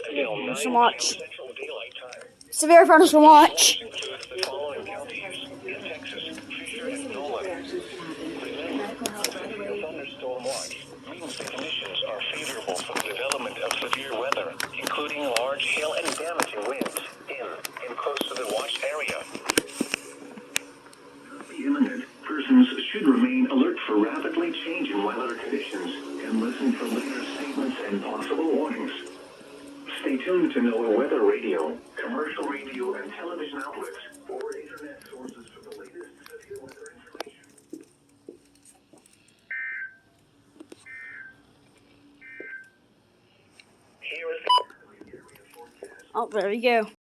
Thunderstorm watch. Severe thunderstorm watch. Thunderstorm watch means the conditions are favorable for the development of severe weather, including large hail and damaging winds in and close to the watch area. Imminent. Persons should remain alert for rapidly changing weather conditions and listen for later statements and possible warnings. Stay tuned to NOAA Weather Radio, commercial radio and television outlets, or internet sources for the latest severe weather information. Here is the area forecast. Oh, there we go.